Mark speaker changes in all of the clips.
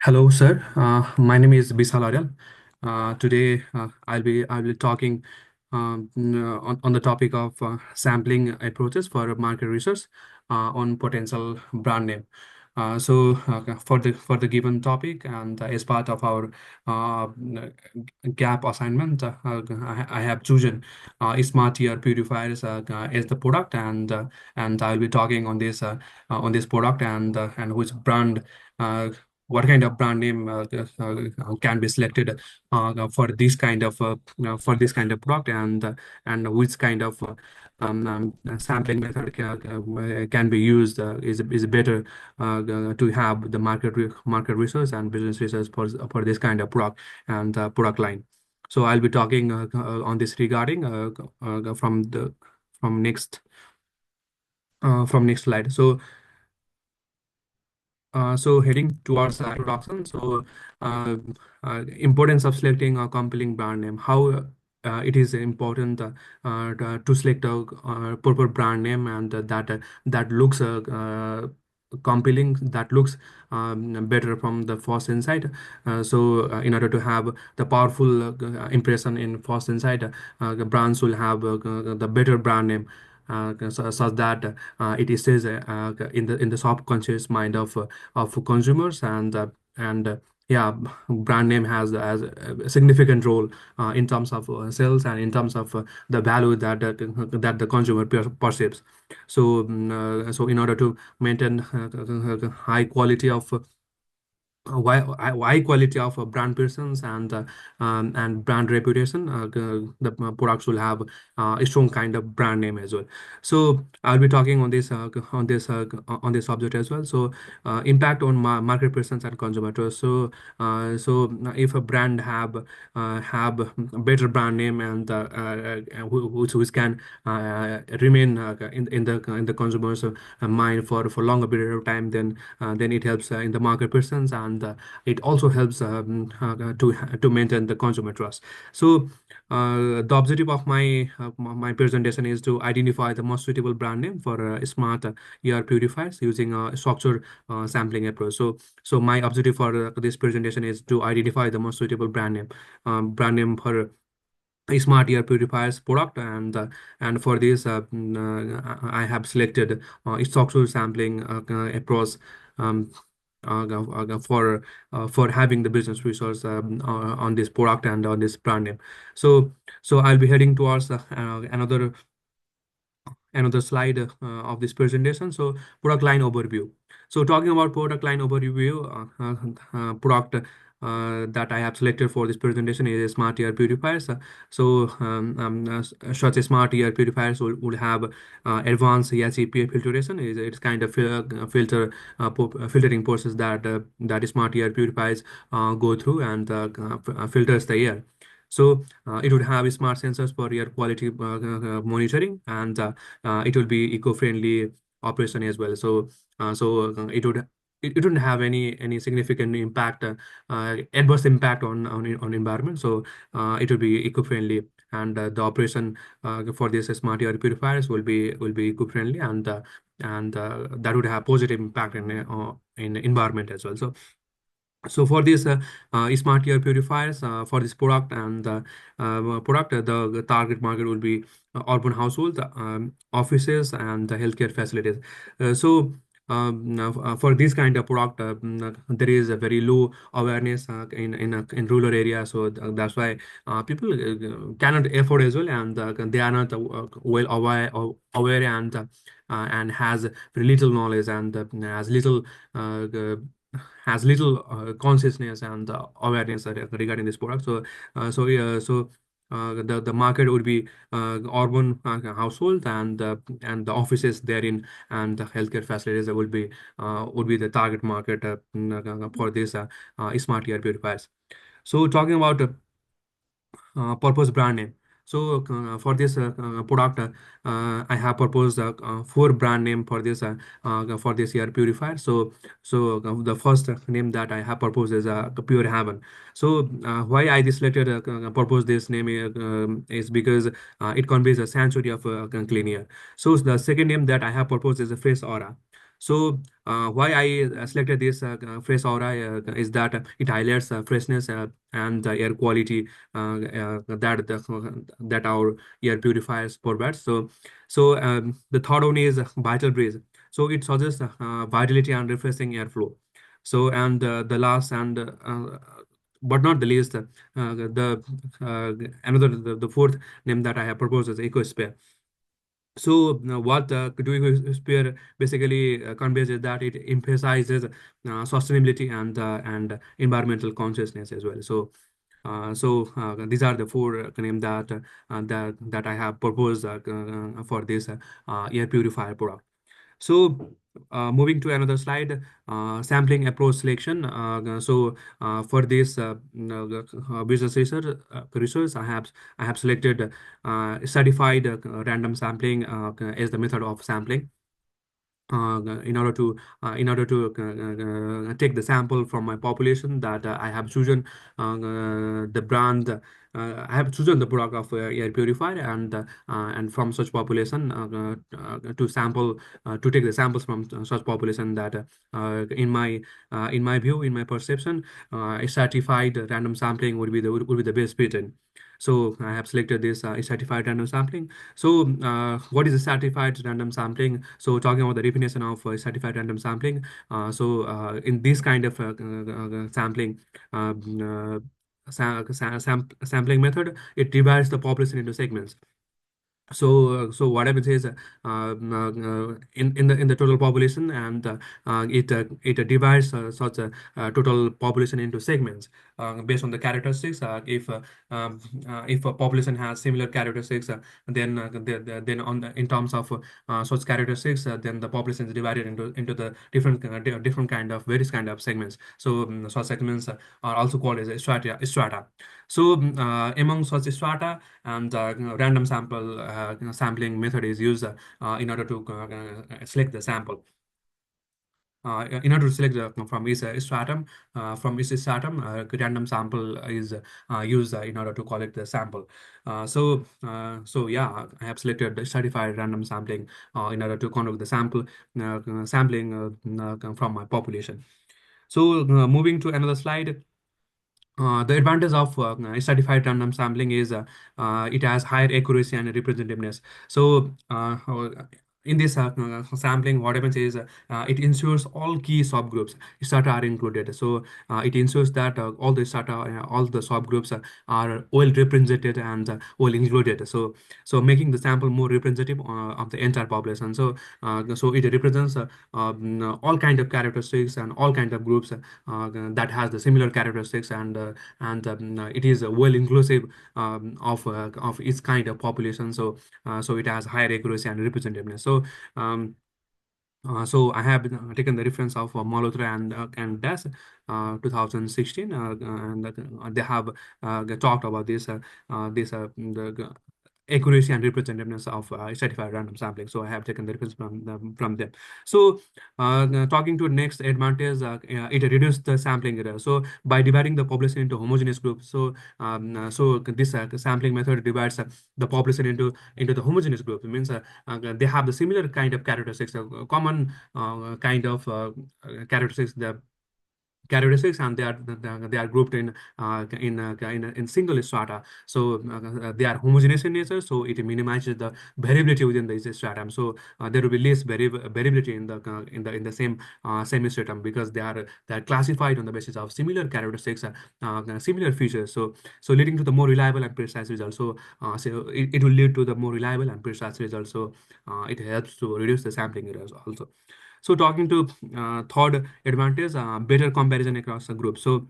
Speaker 1: Hello, sir. My name is Bisal Aryal. Today, I'll be talking on the topic of sampling approaches for market research on potential brand name. For the given topic and as part of our gap assignment, I have chosen Smart Air Purifiers as the product, and I'll be talking on this product and which brand. Uh, what kind of brand name can be selected for this kind of product, and which kind of sampling method can be used is better to have the market research and business research for this kind of product and product line. So I'll be talking on this regarding from next slide. So heading towards introduction. Uh, Importance of selecting a compelling brand name. How it is important to select a proper brand name and that looks compelling, that looks better from the first insight. In order to have the powerful impression in first insight, the brands will have the better brand name. Such that it stays in the subconscious mind of consumers and yeah, brand name has a significant role in terms of sales and in terms of the value that the consumer perceives. So in order to maintain high quality of high quality of brand persons and brand reputation, the products will have a strong kind of brand name as well. So I'll be talking on this subject as well. So impact on market persons and consumer trust. If a brand have a better brand name and which can remain in the consumers mind for longer period of time, then it helps in the market persons, and it also helps to maintain the consumer trust. So the objective of my presentation is to identify the most suitable brand name for smart air purifiers using a structured sampling approach. So my objective for this presentation is to identify the most suitable brand name for a smart air purifiers product, and for this I have selected structural sampling approach um, for having the business resource on this product and on this brand name. So I'll be heading towards another slide of this presentation. So product line overview. So talking about product line overview, product that I have selected for this presentation is smart air purifiers. Such a smart air purifiers would have advanced HEPA filtration. It's kind of filtering process that smart air purifiers go through and filters the air. So it would have smart sensors for air quality monitoring, and it will be eco-friendly operation as well. It wouldn't have any significant impact, adverse impact on environment. So it will be eco-friendly, and the operation for this smart air purifiers will be eco-friendly, and that would have positive impact in environment as well. So for this smart air purifiers for this product and the target market will be urban households, offices, and the healthcare facilities. Now, for this kind of product, there is a very low awareness in rural areas. So that's why people cannot afford as well, and they are not well aware and has very little knowledge, and has little consciousness and awareness regarding this product. The market would be urban household, and the offices therein and the healthcare facilities that would be the target market for this smart air purifiers. So talking about purpose brand name. So for this product, I have proposed four brand name for this air purifier. The first name that I have proposed is Pure Heaven. So why I selected propose this name is because it conveys a sanctuary of clean air. So the second name that I have proposed is a Fresh Aura. So why I selected this fresh aura is that it highlights freshness and the air quality that our air purifiers provide. So the third one is vital breeze. So it suggests vitality and refreshing airflow. So and the last and but not the least, the another the fourth name that I have proposed is ecosphere. So, what doing Spear basically conveys is that it emphasizes sustainability and environmental consciousness as well. So, these are the four names that I have proposed for this air purifier product. So, moving to another slide, sampling approach selection. For this business research, I have selected certified random sampling as the method of sampling in order to take the sample from my population that I have chosen the brand. I have chosen the product of air purifier and from such population to sample to take the samples from such population that in my view, in my perception, a certified random sampling would be the best fit in. So I have selected this certified random sampling. So, what is a certified random sampling? So, talking about the definition of certified random sampling. In this kind of sampling, sampling method, it divides the population into segments. So what happens is in the total population, and it divides such a total population into segments based on the characteristics. If a population has similar characteristics, then in terms of such characteristics, then the population is divided into the different kind of various kind of segments. So such segments are also called as a strata. So among such strata, and random sampling method is used in order to select the sample. In order to select from each stratum, random sample is used in order to collect the sample. So yeah, I have selected the certified random sampling in order to conduct the sampling from my population. So moving to another slide. The advantage of certified random sampling is it has higher accuracy and representativeness. So, in this sampling, what happens is it ensures all key subgroups strata are included. So, it ensures that all the subgroups are well represented and well included. So making the sample more representative of the entire population. So it represents all kind of characteristics and all kind of groups that has the similar characteristics, and it is well inclusive of its kind of population. So it has higher accuracy and representativeness. So I have taken the reference of Malhotra and Das 2016, and they have talked about this the accuracy and representativeness of certified random sampling. So I have taken the reference from them. So talking to next advantage, it reduced the sampling error. So by dividing the population into homogeneous groups, so this sampling method divides the population into the homogeneous group. It means they have the similar kind of characteristics, common kind of characteristics. The characteristics, and they are grouped in single strata. So they are homogeneous in nature, so it minimizes the variability within the stratum. So there will be less variability in the same stratum, because they are classified on the basis of similar characteristics, similar features. So leading to the more reliable and precise results. So it will lead to the more reliable and precise results. So it helps to reduce the sampling errors also. So talking to third advantage, better comparison across the group. So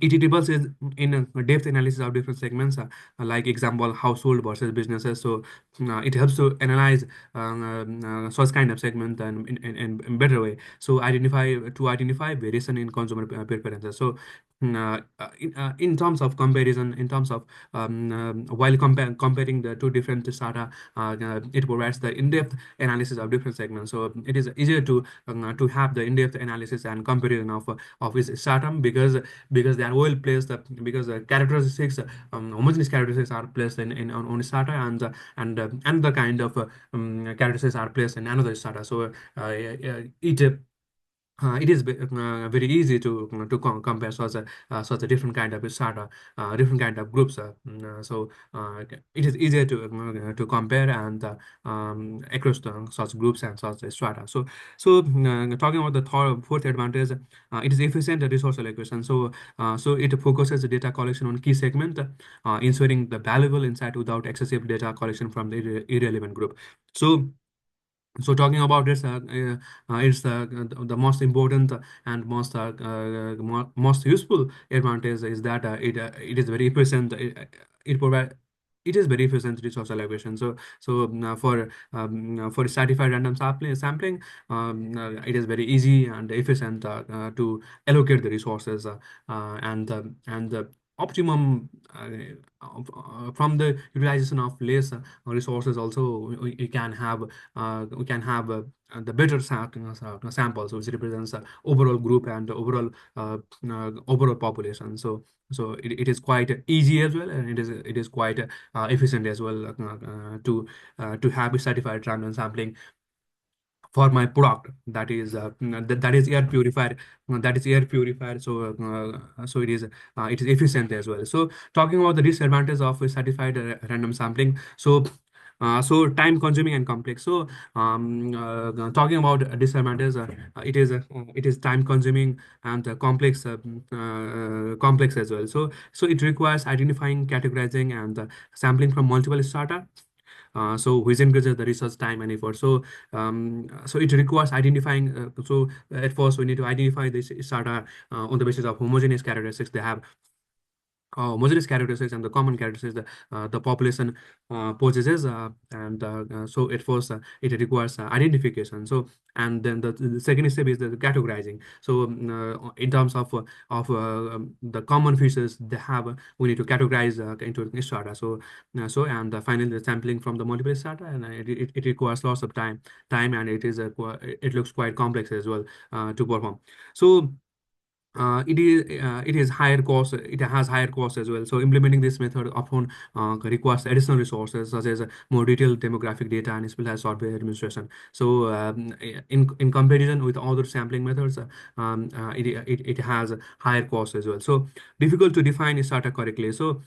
Speaker 1: it tables is in a depth analysis of different segments, like example household versus businesses. So it helps to analyze such kind of segment and in better way. So identify variation in consumer preferences. So in terms of comparison, in terms of while comparing the two different strata, it provides the in-depth analysis of different segments. So it is easier to have the in-depth analysis and comparison of its stratum, because they are well placed, because the characteristics, homogeneous characteristics are placed in on strata, and the kind of characteristics are placed in another strata. So it is very easy to compare such a different kind of strata, different kind of groups. It is easier to compare and across such groups and such strata. Talking about the fourth advantage, it is efficient resource allocation. So it focuses the data collection on key segment, ensuring the valuable insight without excessive data collection from the irrelevant group. So talking about this, it's the most important and most useful advantage is that it is very efficient. It provide it is very efficient resource allocation. For stratified random sampling, it is very easy and efficient to allocate the resources, and the optimum from the utilization of less resources. Also, we can have the better samples, which represents the overall group and the overall population. So it is quite easy as well, and it is quite efficient as well, to have certified random sampling for my product, that is air purifier. So it is efficient as well. So talking about the disadvantage of a certified random sampling. So time consuming and complex. Talking about disadvantages, it is time consuming and complex as well. So it requires identifying, categorizing, and sampling from multiple strata, which increases the research time and effort. So it requires identifying. At first, we need to identify this strata on the basis of homogeneous characteristics they have. Homogeneous characteristics and the common characteristics the population possesses, and so at first it requires identification. And then the second step is the categorizing. In terms of the common features they have, we need to categorize into strata. And finally the sampling from the multiple strata, and it requires lots of time, and it looks quite complex as well to perform. It is higher cost. It has higher cost as well. So implementing this method often requires additional resources, such as more detailed demographic data and specialized software administration. In comparison with other sampling methods, it has higher cost as well. So difficult to define strata correctly. So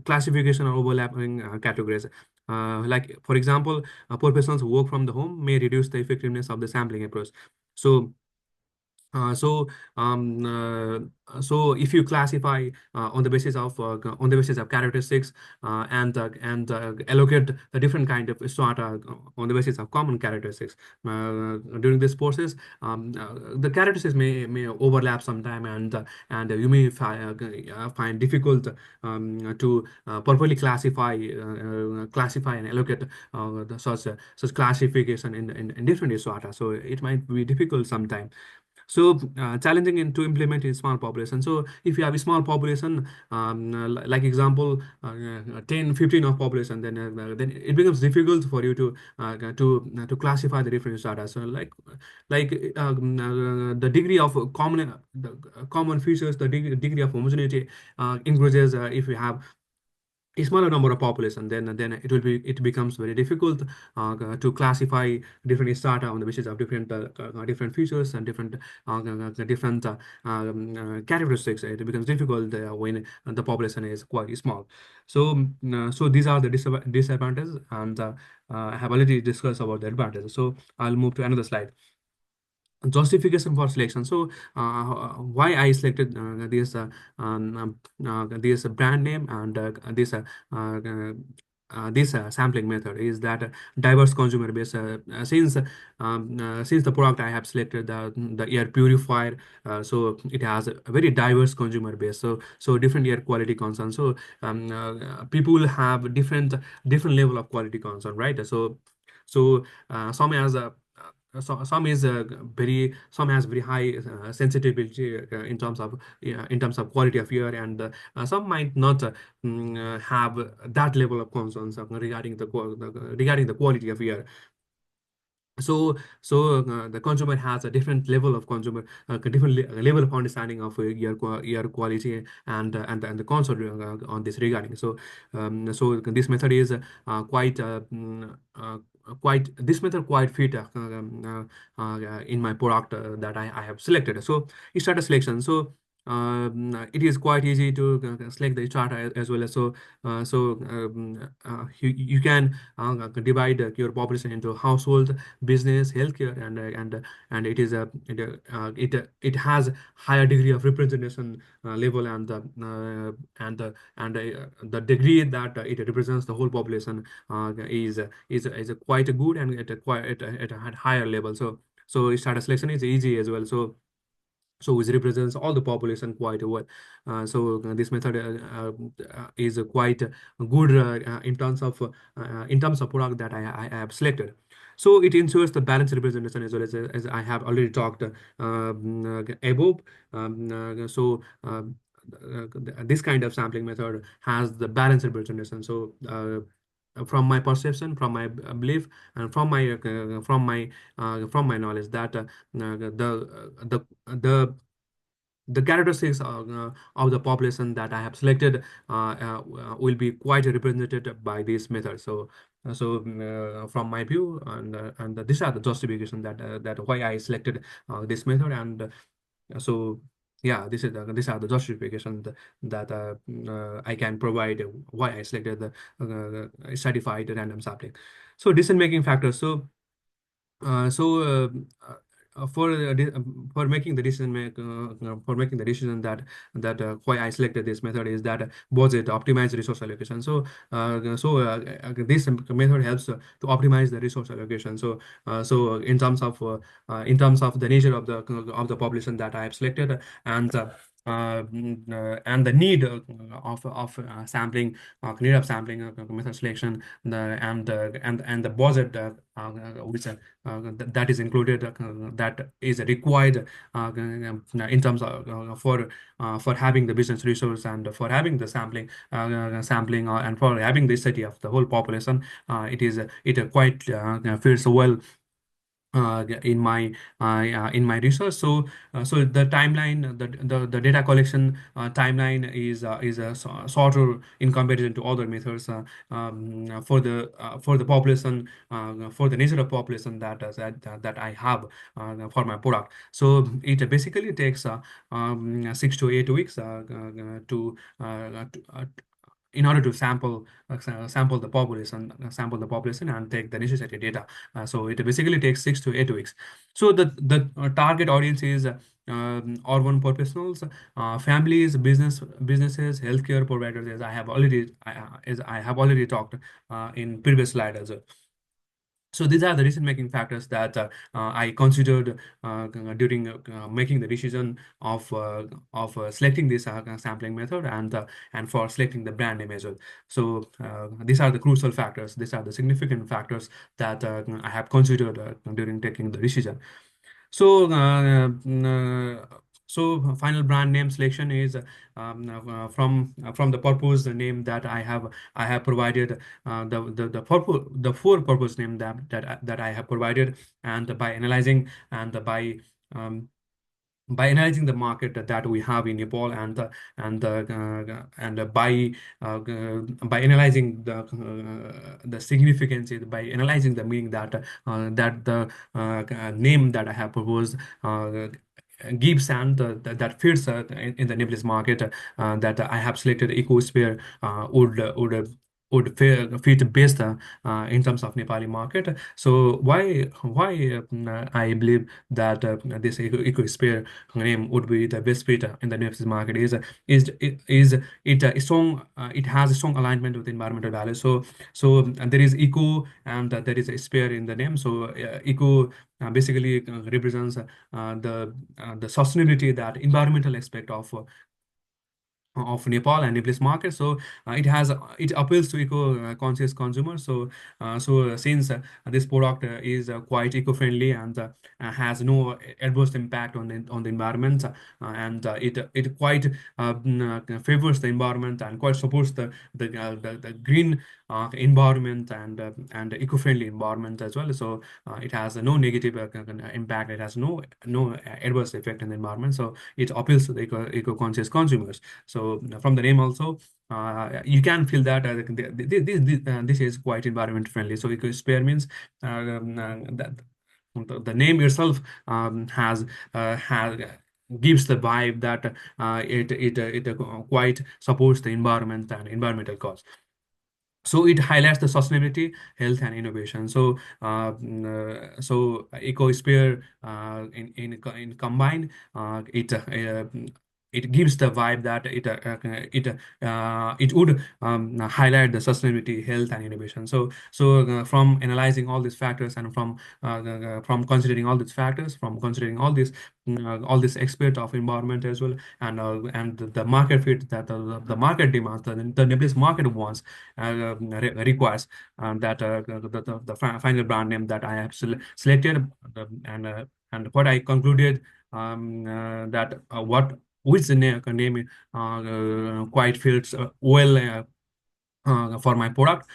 Speaker 1: classification or overlapping categories. Like for example, poor persons who work from the home may reduce the effectiveness of the sampling approach. So uh, so um, if you classify on the basis of characteristics, and allocate the different kind of strata on the basis of common characteristics during this process, the characteristics may overlap sometime, and you may find difficult to properly classify and allocate such classification in different strata. So it might be difficult sometime. Challenging to implement in small population. So if you have a small population, like example, 10 15 of population, then it becomes difficult for you to classify the different strata. So the degree of common features, the degree of homogeneity increases if you have a smaller number of population. Then it becomes very difficult to classify different strata on the basis of different features and different characteristics. It becomes difficult when the population is quite small. So these are the disadvantages, and I have already discussed about the advantages. So I'll move to another slide. Justification for selection. So why I selected this brand name and this sampling method is that diverse consumer base. Since the product I have selected, the air purifier, so it has a very diverse consumer base. So different air quality concern. People have different level of quality concern, right? Some has a some is very some has very high sensitivity in terms of quality of air, and some might not have that level of concerns regarding regarding the quality of air. So the consumer has a different level of consumer different level of understanding of air quality, and the concern on this regarding. So this method is quite this method quite fit in my product that I have selected. So starter selection. So it is quite easy to select the starter as well as you can divide your population into household, business, healthcare, and it is a it has higher degree of representation level, and the degree that it represents the whole population is a quite good, and at a quite at a higher level. So starter selection is easy as well. So it represents all the population quite well. So this method is quite good in terms of product that I have selected. So it ensures the balanced representation as well as I have already talked above. This kind of sampling method has the balanced representation. So from my perception, from my belief, and from my knowledge, that the characteristics of the population that I have selected will be quite represented by this method. From my view, and these are the justification that why I selected this method, and so yeah, these are the justification that I can provide why I selected the stratified random sampling. So decision making factors. Uh, so uh, for making the decision why I selected this method is that budget optimize resource allocation. This method helps to optimize the resource allocation. In terms of the nature of the population that I have selected, and the need of sampling, need of sampling, method selection, and the budget which that is included, that is required in terms of for having the business resource, and for having the sampling, and for having the study of the whole population. It quite fits well in my research. So the timeline, the data collection timeline is shorter in comparison to other methods for the population, for the nature of population that I have for my product. So it basically takes 6 to 8 weeks in order to sample the population and take the necessary data. So it basically takes 6 to 8 weeks. So the target audience is urban professionals, families, businesses, healthcare providers, as I have already talked in previous slide as well. So these are the decision making factors that I considered during making the decision of selecting this sampling method, and for selecting the brand name as well. So these are the crucial factors. These are the significant factors that I have considered during taking the decision. So, final brand name selection is from the purpose name that I have provided, the four purpose name that I have provided, and um, by analyzing the market that we have in Nepal, and by analyzing the significance, by analyzing the meaning that the name that I have proposed gives, and that fits in the Nepalese market, that I have selected Ecosphere would fit best in terms of Nepali market. So why I believe that this Ecosphere name would be the best fit in the Nepalese market is it strong, it has a strong alignment with environmental values. And there is eco, and there is a sphere in the name. So eco basically represents the sustainability, that environmental aspect of Nepal and Nepalese market. So it appeals to eco-conscious consumers. So since this product is quite eco-friendly and has no adverse impact on the environment, and it quite favors the environment and quite supports the green environment and eco-friendly environment as well. So it has no negative impact. It has no adverse effect in the environment. So it appeals to the eco-conscious consumers. So from the name also, you can feel that this is quite environment friendly. So ecosphere means that the name itself has gives the vibe that it quite supports the environment and environmental cause. So it highlights the sustainability, health, and innovation. So ecosphere in combined, it gives the vibe that it would highlight the sustainability, health, and innovation. So from analyzing all these factors and from considering all these factors, from considering all this aspect of environment as well, and the market fit that the market demands, the Nebulous market wants, requires, that the final brand name that I have selected, and what I concluded, that what which the name quite fits well for my product.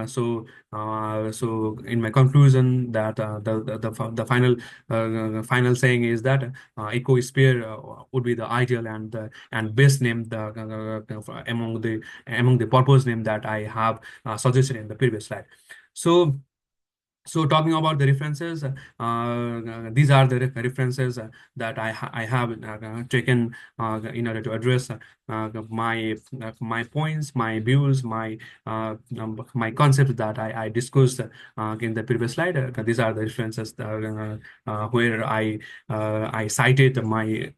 Speaker 1: So in my conclusion, that the final saying is that ecosphere would be the ideal and best name among the purpose name that I have suggested in the previous slide. So talking about the references, these are the references that I have taken in order to address my points, my views, my concepts that I discussed in the previous slide. These are the references where I cited my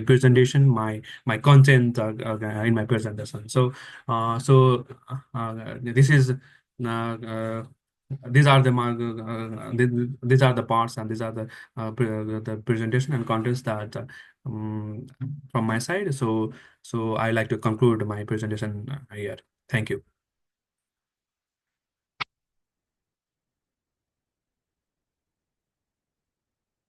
Speaker 1: presentation, my content in my presentation. This is these are these are the parts, and these are the presentation and contents that um, from my side. So I like to conclude my presentation here. Thank you.